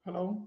Hello.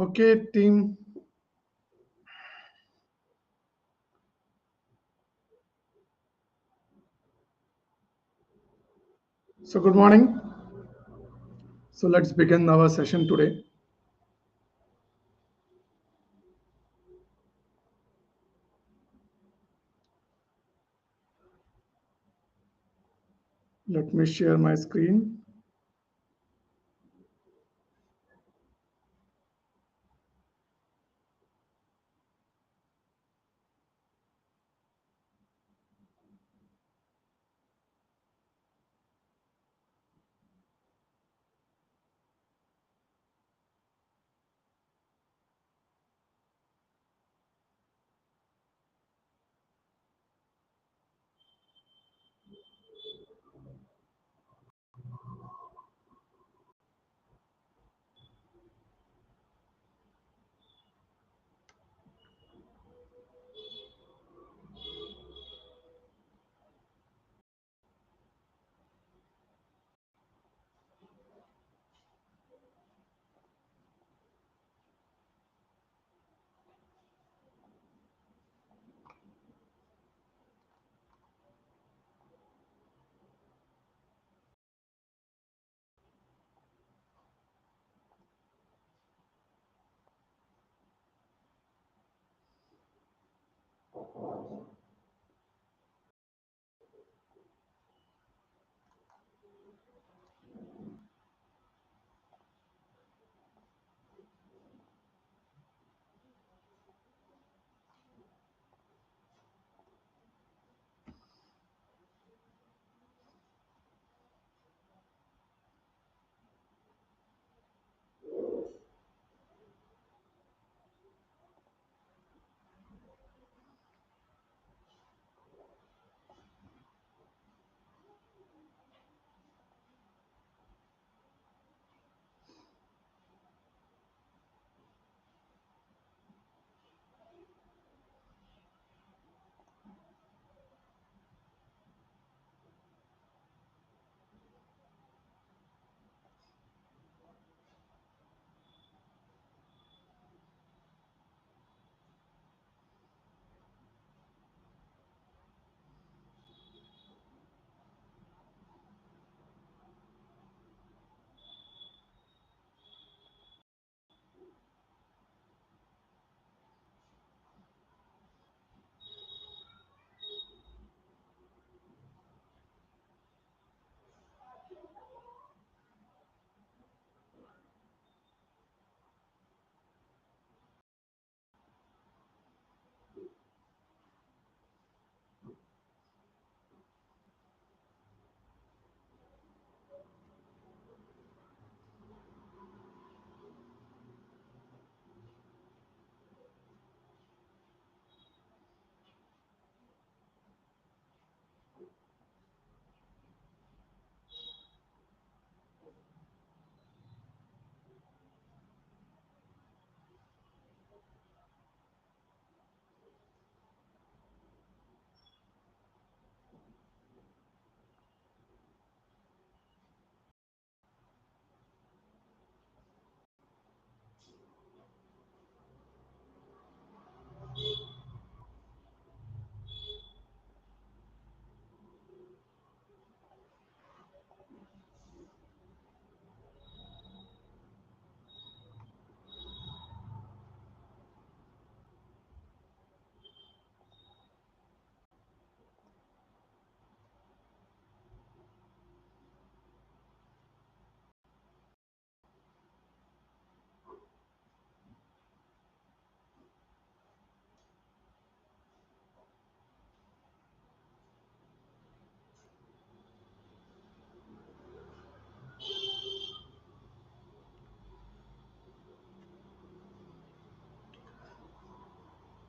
Okay, team. So, good morning. So, let's begin our session today. Let me share my screen.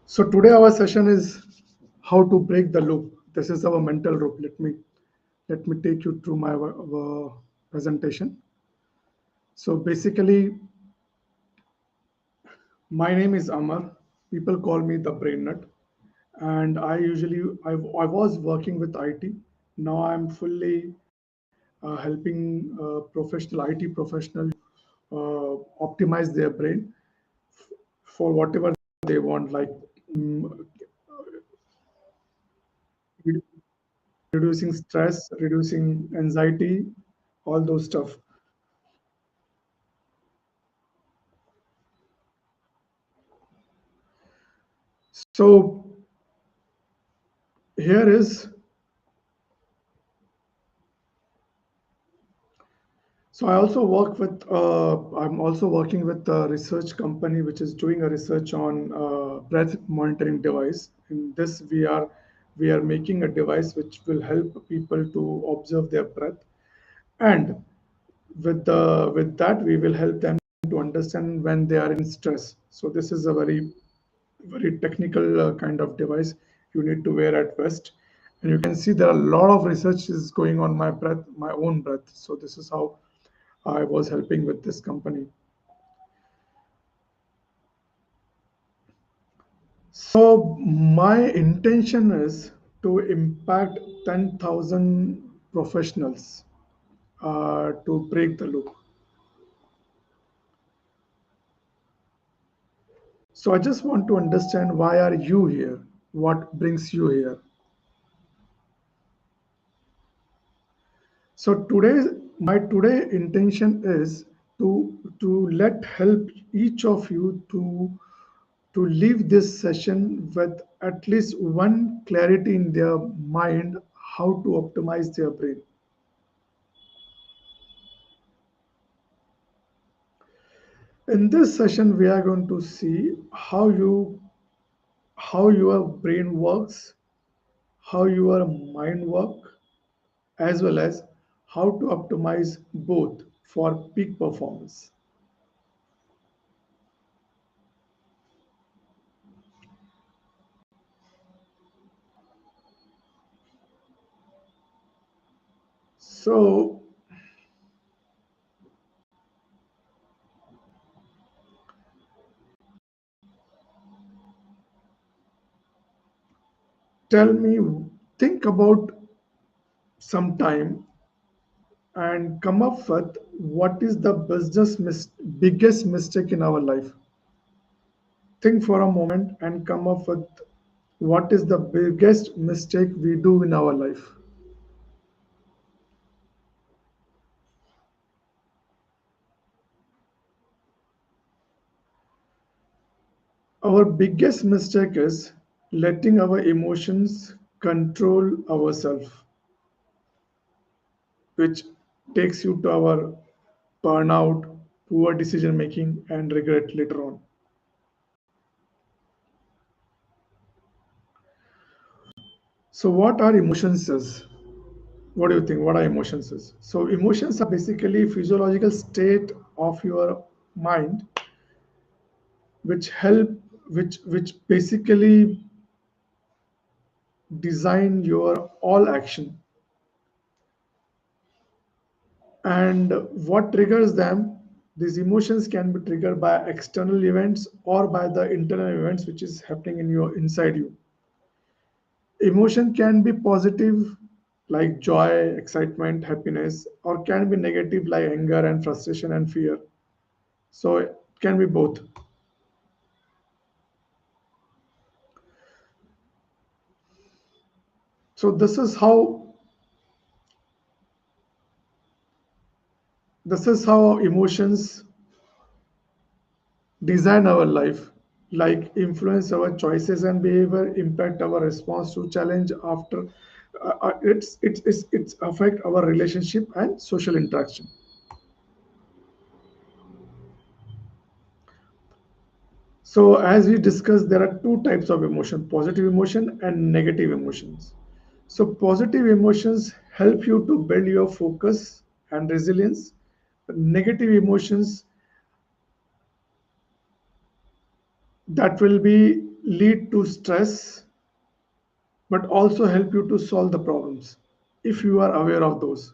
So, today our session is how to break the loop. This is our mental loop. Let me take you through our presentation. So, basically, my name is Amar. People call me the brain nut, and I was working with IT. Now I'm fully helping professional IT professional optimize their brain for whatever they want, like mm, re- reducing stress, reducing anxiety, all those stuff. So here is, so I also work with, I'm also working with a research company which is doing a research on breath monitoring device. In this, we are making a device which will help people to observe their breath, and with that we will help them to understand when they are in stress. So this is a very technical kind of device you need to wear at vest, and you can see there are a lot of research is going on my breath, my own breath. So this is how I was helping with this company. So my intention is to impact 10,000 professionals to break the loop. So I just want to understand, why are you here? What brings you here? So today intention is to let help each of you to leave this session with at least one clarity in their mind, how to optimize their brain. In this session, we are going to see how your brain works, how your mind work, as well as how to optimize both for peak performance. So tell me, think about some time and come up with what is the biggest mistake in our life. Think for a moment and come up with what is the biggest mistake we do in our life. Our biggest mistake is letting our emotions control ourselves, which takes you to our burnout, poor decision making, and regret later on. So, what are emotions is? What do you think? What are emotions is? So, emotions are basically physiological state of your mind, which help, which basically design your all action. And what triggers them, these emotions can be triggered by external events or by the internal events which is happening in your inside you. Emotion can be positive like joy, excitement, happiness, or can be negative like anger and frustration and fear. So it can be both. So this is how emotions design our life, like influence our choices and behavior, impact our response to challenge after, it's affect our relationship and social interaction. So as we discussed, there are two types of emotion: positive emotion and negative emotions. So positive emotions help you to build your focus and resilience. Negative emotions, that will be lead to stress, but also help you to solve the problems if you are aware of those.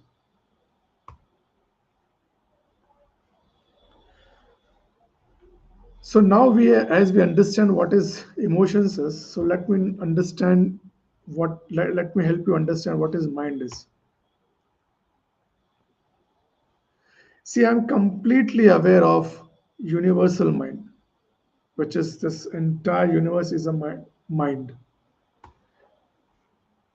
So now as we understand what is emotions is, so let me understand let me help you understand what is mind is. See, I'm completely aware of universal mind, which is this entire universe is a mind.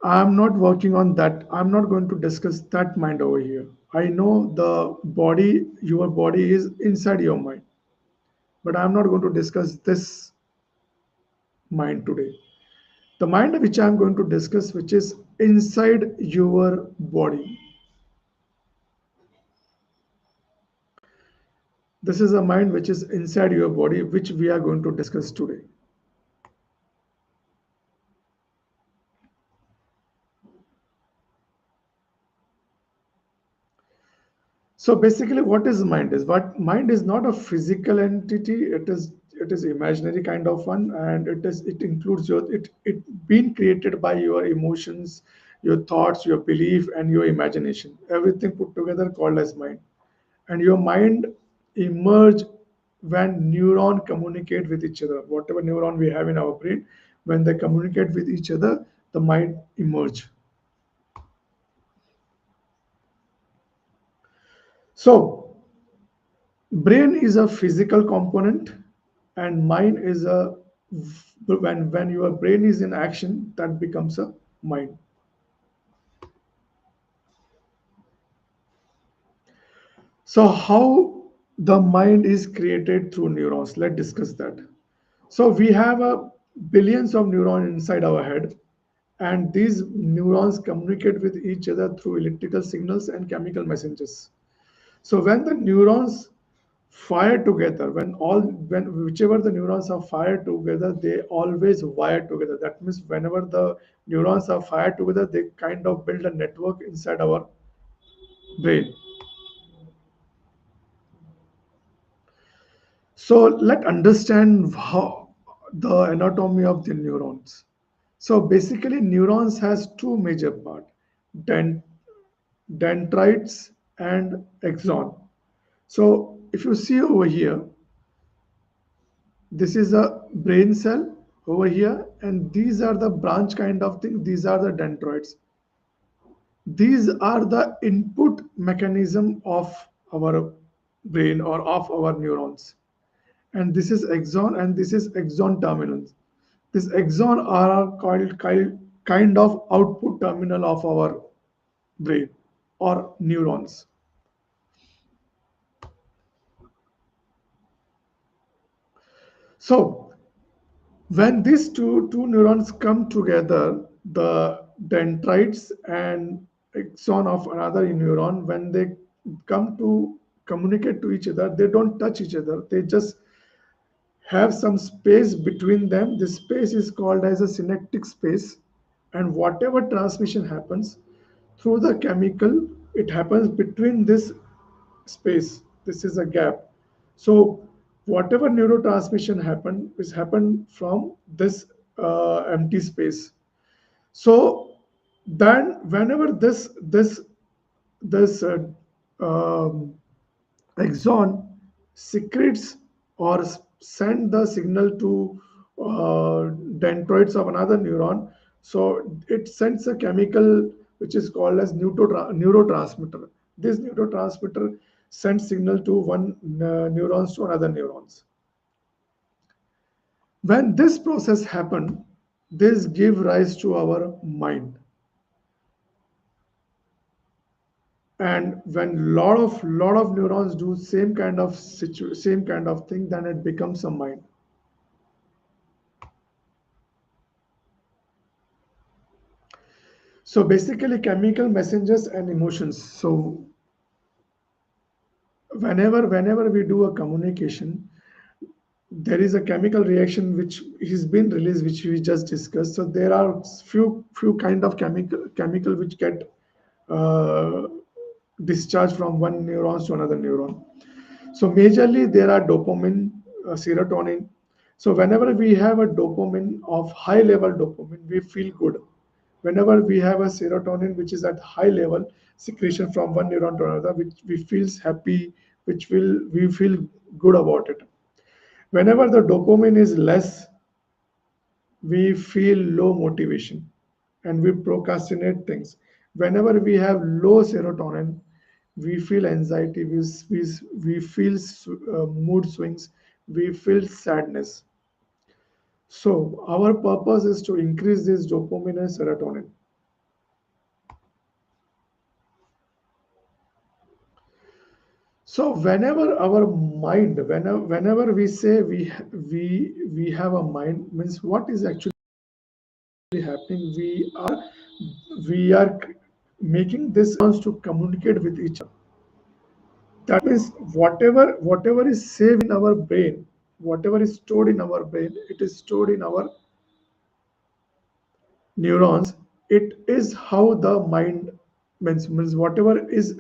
I'm not working on that. I'm not going to discuss that mind over here. I know the body, your body is inside your mind, but I'm not going to discuss this mind today. The mind which I'm going to discuss, which is inside your body. This is a mind which is inside your body, which we are going to discuss today. So basically, what is mind is what mind is not a physical entity. It is imaginary kind of one, and it includes it being created by your emotions, your thoughts, your belief, and your imagination. Everything put together called as mind. And your mind emerge when neuron communicate with each other. Whatever neuron we have in our brain, when they communicate with each other, the mind emerge. So brain is a physical component, and mind is a when your brain is in action, that becomes a mind. So how the mind is created through neurons? Let's discuss that. So we have a billions of neurons inside our head, and these neurons communicate with each other through electrical signals and chemical messengers. So when the neurons fire together, when whichever the neurons are fired together, they always wire together. That means whenever the neurons are fired together, they kind of build a network inside our brain. So let's understand how the anatomy of the neurons. So basically, neurons has two major parts, dent, dendrites and axon. So if you see over here, this is a brain cell over here, and these are the branch kind of thing. These are the dendrites. These are the input mechanism of our brain or of our neurons. And this is axon and this is axon terminals. This axon are called kind of output terminal of our brain or neurons. So when these two neurons come together, the dendrites and axon of another neuron, when they come to communicate to each other, they don't touch each other. They just have some space between them. This space is called as a synaptic space. And whatever transmission happens through the chemical, it happens between this space. This is a gap. So whatever neurotransmission happen is happen from this empty space. So then whenever this um, axon secretes or send the signal to dendrites of another neuron, so it sends a chemical which is called as neurotransmitter. This neurotransmitter sends signal to one neurons to another neurons. When this process happen, this give rise to our mind. And when lot of neurons do same kind of thing, then it becomes a mind. So basically chemical messengers and emotions. So whenever we do a communication, there is a chemical reaction which has been released, which we just discussed. So there are few kind of chemical which get uh, discharged from one neuron to another neuron. So majorly there are dopamine, serotonin. So whenever we have a dopamine of high level dopamine, we feel good. Whenever we have a serotonin which is at high level secretion from one neuron to another, which we feels happy, which will we feel good about it. Whenever the dopamine is less, we feel low motivation and we procrastinate things. Whenever we have low serotonin, we feel anxiety, we feel mood swings, we feel sadness. So our purpose is to increase this dopamine and serotonin. So whenever we say we have a mind, means what is actually happening? We are making this to communicate with each other. That means whatever is saved in our brain, whatever is stored in our brain, it is stored in our neurons. It is how the mind means whatever is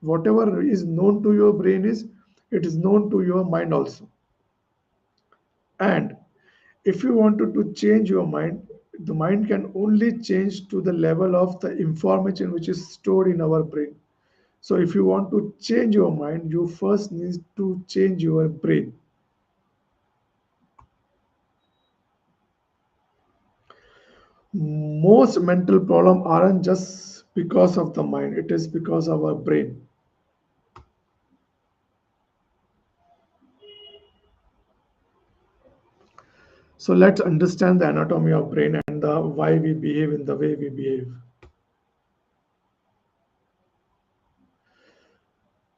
known to your brain is, it is known to your mind also. And if you wanted to change your mind, the mind can only change to the level of the information which is stored in our brain. So if you want to change your mind, you first need to change your brain. Most mental problems aren't just because of the mind, it is because of our brain. So let's understand the anatomy of brain and the why we behave in the way we behave.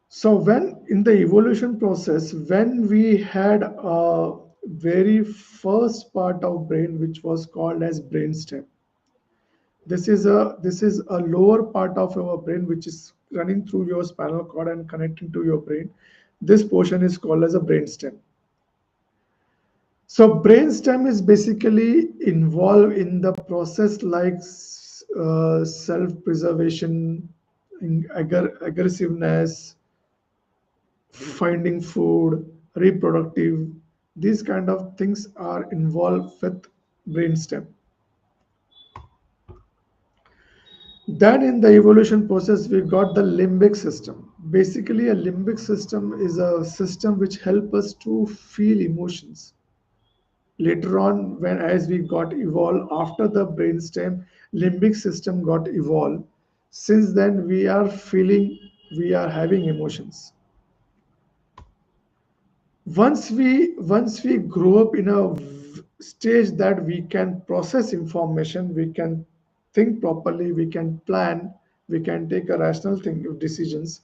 So when in the evolution process, when we had a very first part of brain which was called as brainstem. This is a lower part of our brain which is running through your spinal cord and connecting to your brain. This portion is called as a brainstem. So brainstem is basically involved in the process like self-preservation, aggressiveness, finding food, reproductive. These kind of things are involved with brainstem. Then in the evolution process, we got the limbic system. Basically, a limbic system is a system which helps us to feel emotions. Later on, when as we got evolved after the brainstem, limbic system got evolved. Since then, we are feeling, we are having emotions. Once we grow up in a stage that we can process information, we can think properly, we can plan, we can take a rational think decisions.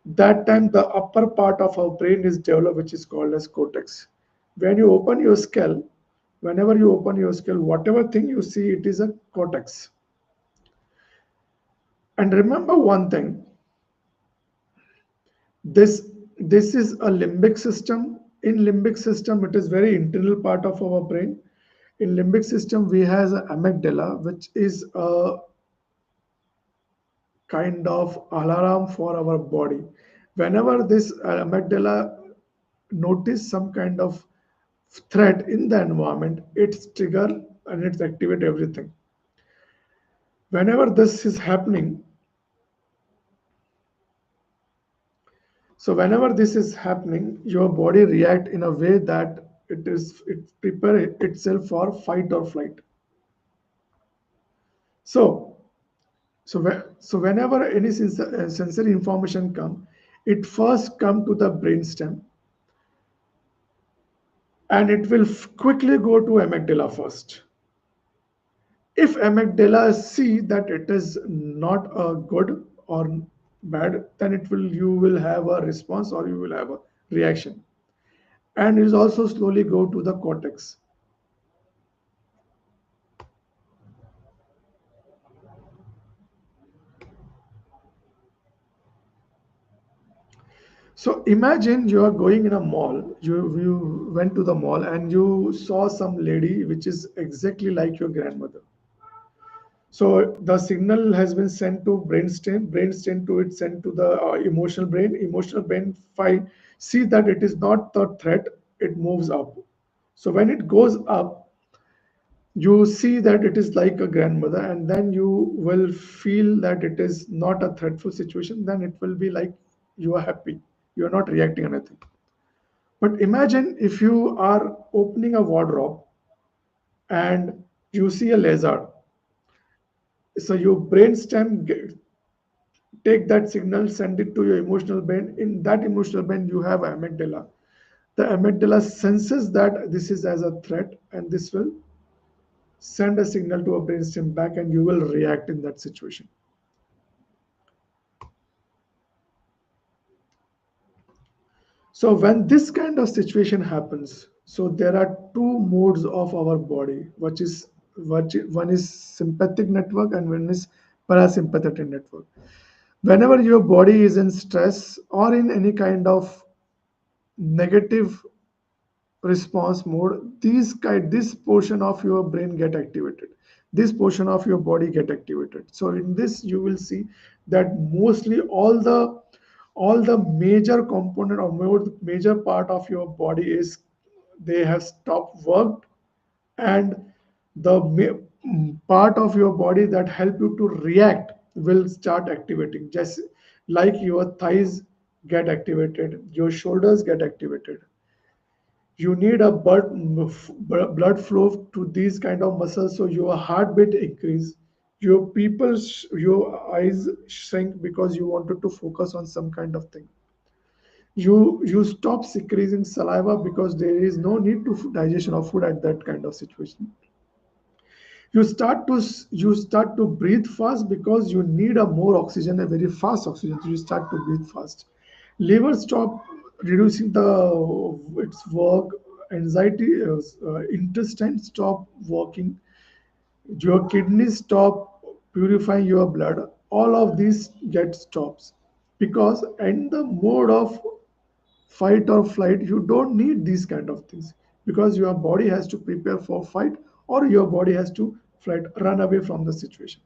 That time the upper part of our brain is developed, which is called as cortex. When you open your skull, whenever you open your skull, whatever thing you see, it is a cortex. And remember one thing, this this is a limbic system. In limbic system, it is very internal part of our brain. In limbic system, we has a amygdala, which is a kind of alarm for our body. Whenever this amygdala notice some kind of threat in the environment, it's trigger and it's activate everything. Whenever this is happening, whenever this is happening, your body react in a way that it prepare itself for fight or flight. So whenever any sensory information come, it first come to the brainstem and it will quickly go to amygdala first. If amygdala see that it is not a good or bad, then you will have a response or you will have a reaction. And it is also slowly go to the cortex. So imagine you are going in a mall. You went to the mall and you saw some lady which is exactly like your grandmother. So the signal has been sent to brainstem, brainstem to it sent to the emotional brain find see that it is not the threat, it moves up. So when it goes up, you see that it is like a grandmother, and then you will feel that it is not a threatful situation. Then it will be like you are happy, you are not reacting anything. But imagine if you are opening a wardrobe and you see a lizard. So your brainstem take that signal, send it to your emotional brain. In that emotional brain, you have amygdala. The amygdala senses that this is as a threat, and this will send a signal to a brainstem back, and you will react in that situation. So when this kind of situation happens, so there are two modes of our body, one is sympathetic network and one is parasympathetic network. Whenever your body is in stress or in any kind of negative response mode, this portion of your brain get activated, this portion of your body get activated. So in this you will see that mostly all the major component or major part of your body is they have stopped work, and the part of your body that help you to react will start activating, just like your thighs get activated, your shoulders get activated. You need a blood flow to these kind of muscles, so your heartbeat increase, your eyes shrink because you wanted to focus on some kind of thing. You stop secreting saliva because there is no need to digestion of food at that kind of situation. You start to breathe fast because you need a more oxygen, a very fast oxygen, so you start to breathe fast. Liver stop reducing the its work, anxiety, intestine stop working, your kidneys stop purifying your blood. All of these get stops because in the mode of fight or flight you don't need these kind of things, because your body has to prepare for fight or your body has to flight, run away from the situation.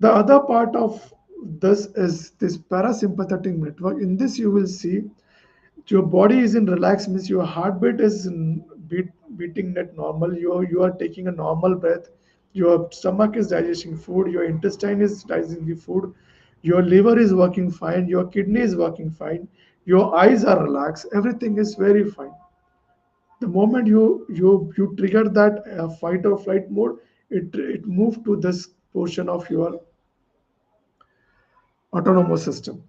The other part of this is this parasympathetic network. In this you will see your body is in relaxed, means your heartbeat is beating at normal, you are taking a normal breath, your stomach is digesting food, your intestine is digesting the food, your liver is working fine, your kidney is working fine, your eyes are relaxed, everything is very fine. The moment you trigger that fight or flight mode, it move to this portion of your autonomous system.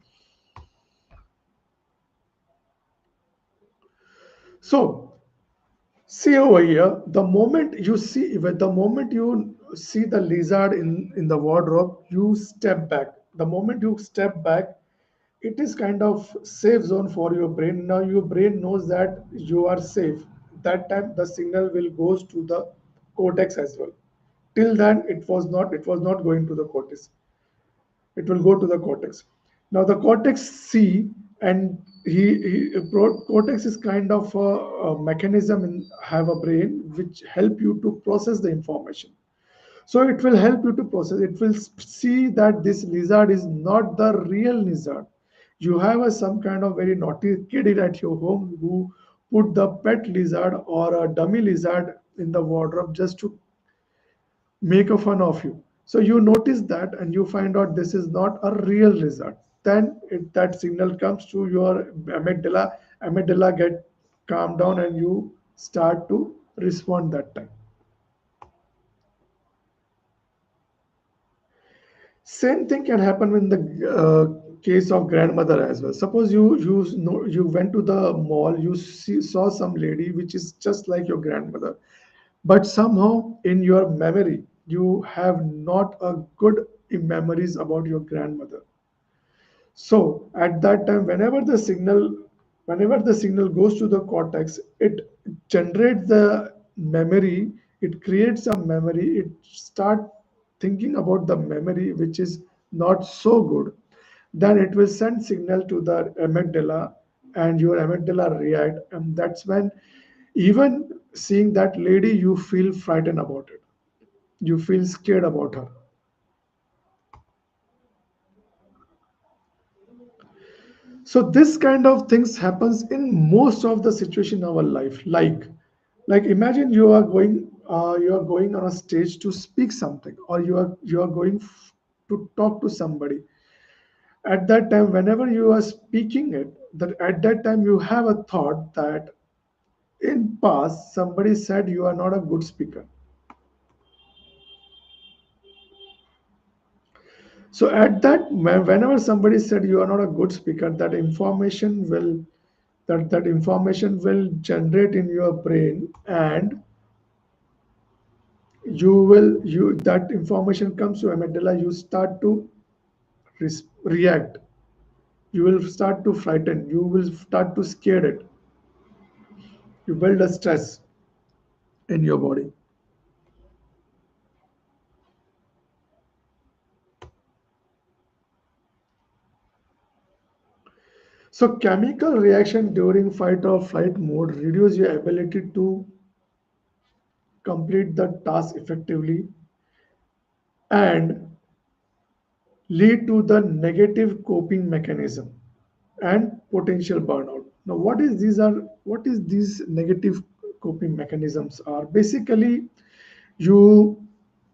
So see over here, the moment you see the lizard in the wardrobe, you step back. The moment you step back, it is kind of safe zone for your brain. Now your brain knows that you are safe. That time the signal will goes to the cortex as well. Till then it was not going to the cortex, it will go to the cortex. Now the cortex C, and cortex is kind of a mechanism in have a brain which help you to process the information. So it will help you to process. It will see that this lizard is not the real lizard. You have some kind of very naughty kid at your home who put the pet lizard or a dummy lizard in the wardrobe just to make a fun of you. So you notice that and you find out this is not a real lizard. Then that signal comes to your amygdala. Amygdala get calmed down and you start to respond that time. Same thing can happen in the case of grandmother as well. Suppose you went to the mall, saw some lady which is just like your grandmother, but somehow in your memory you have not a good memories about your grandmother. So at that time, whenever the signal goes to the cortex, it generates the memory, it creates a memory, it start thinking about the memory which is not so good. Then it will send signal to the amygdala, and your amygdala react, and that's when even seeing that lady, you feel frightened about it. You feel scared about her. So this kind of things happens in most of the situation in our life. Like imagine you are going on a stage to speak something, or you are going to talk to somebody. At that time, whenever you are speaking it, that at that time you have a thought that in past somebody said you are not a good speaker. So at that whenever somebody said you are not a good speaker, that information will That information will generate in your brain, and you that information comes to amygdala, you start to react, you will start to frighten, you will start to scare it, you build a stress in your body. So chemical reaction during fight or flight mode reduce your ability to complete the task effectively and lead to the negative coping mechanism and potential burnout. Now, what is these negative coping mechanisms are? Basically, you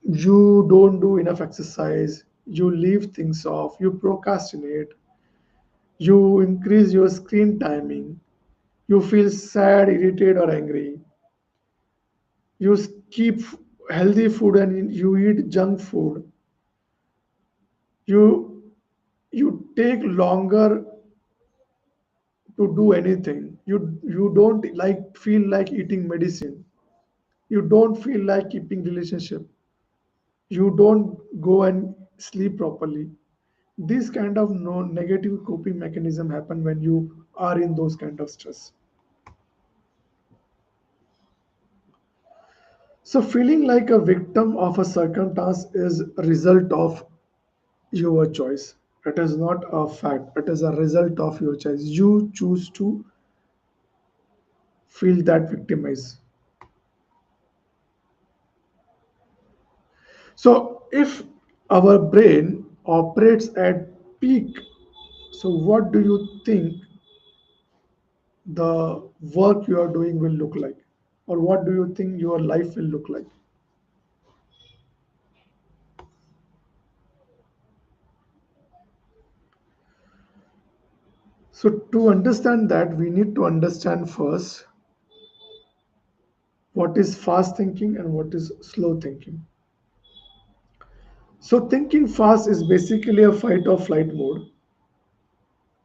you don't do enough exercise, you leave things off, you procrastinate, you increase your screen timing, you feel sad, irritated, or angry, you keep healthy food and you eat junk food, you you take longer to do anything, you don't like feel like eating medicine, you don't feel like keeping relationship, you don't go and sleep properly. This kind of no negative coping mechanism happen when you are in those kind of stress. So feeling like a victim of a circumstance is a result of your choice. It is not a fact, it is a result of your choice. You choose to feel that victimized. So if our brain operates at peak, so what do you think the work you are doing will look like? Or what do you think your life will look like? So to understand that, we need to understand first what is fast thinking and what is slow thinking. So thinking fast is basically a fight or flight mode.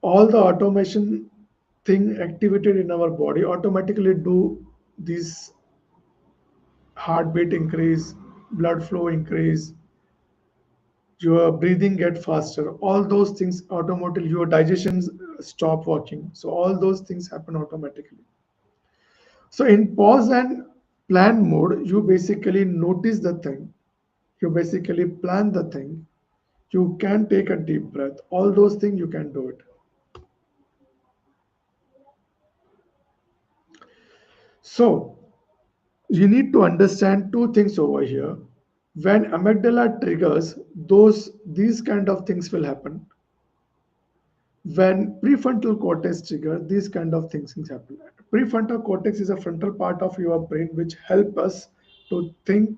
All the automation thing activated in our body automatically do these heartbeat increase, blood flow increase, your breathing get faster. All those things automatically, your digestion stop working. So all those things happen automatically. So in pause and plan mode, you basically notice the thing. You basically plan the thing. You can take a deep breath. All those things you can do it. So you need to understand two things over here. When amygdala triggers, these kind of things will happen. When prefrontal cortex trigger, these kind of things happen. Prefrontal cortex is a frontal part of your brain which help us to think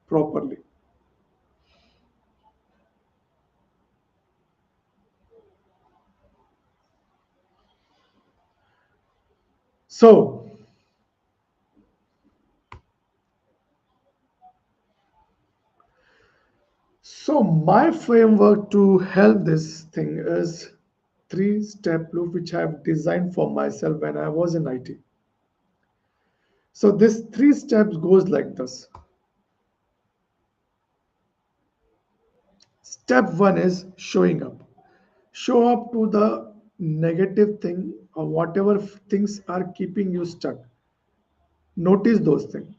properly. So my framework to help this thing is three-step loop which I have designed for myself when I was in IT. So this three steps goes like this. Step one is showing up. Show up to the negative thing or whatever things are keeping you stuck. Notice those things.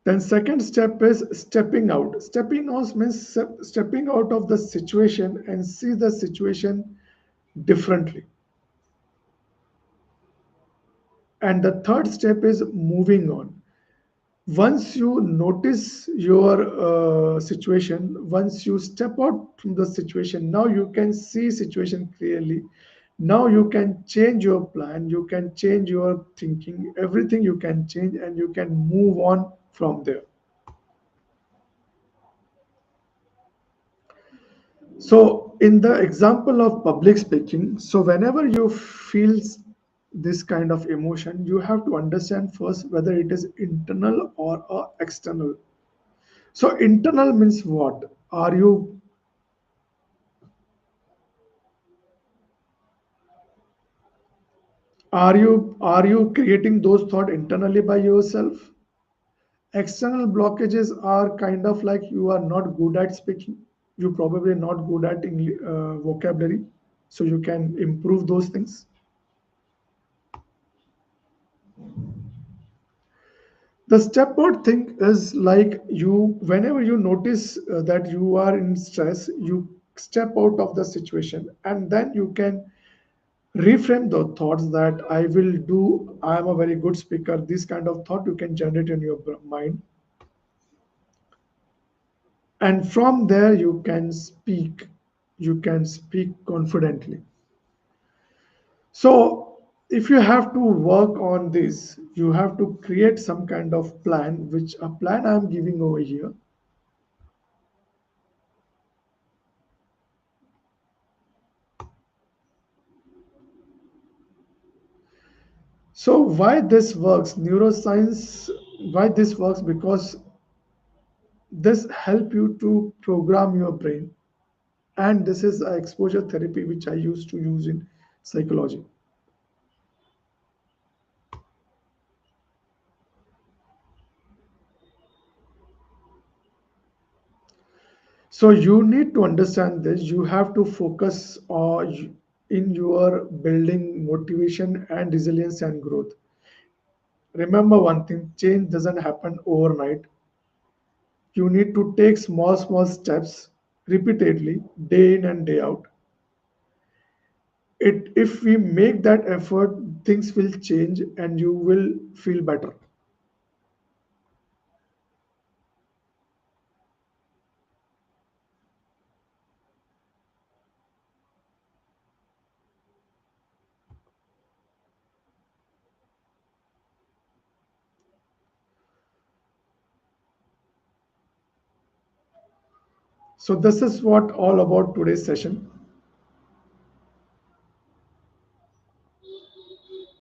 Then second step is stepping out. Stepping out means stepping out of the situation and see the situation differently. And the third step is moving on. Once you notice your situation, once you step out from the situation, now you can see situation clearly. Now you can change your plan, you can change your thinking, everything you can change, and you can move on from there. So in the example of public speaking, so whenever you feel this kind of emotion, you have to understand first whether it is internal or external. So internal means what? Are you Are you creating those thoughts internally by yourself? External blockages are kind of like you are not good at speaking. You probably not good at vocabulary, so you can improve those things. The step out thing is like you, whenever you notice that you are in stress, you step out of the situation and then you can reframe the thoughts that I will do, I am a very good speaker. This kind of thought you can generate in your mind. And from there, you can speak confidently. So, if you have to work on this, you have to create some kind of plan, which a plan I'm giving over here. So why this works? Neuroscience, why this works? Because this help you to program your brain. And this is exposure therapy, which I used to use in psychology. So you need to understand this. You have to focus on in your building motivation and resilience and growth. Remember one thing, change doesn't happen overnight. You need to take small steps repeatedly, day in and day out. If we make that effort, things will change and you will feel better. So this is what all about today's session.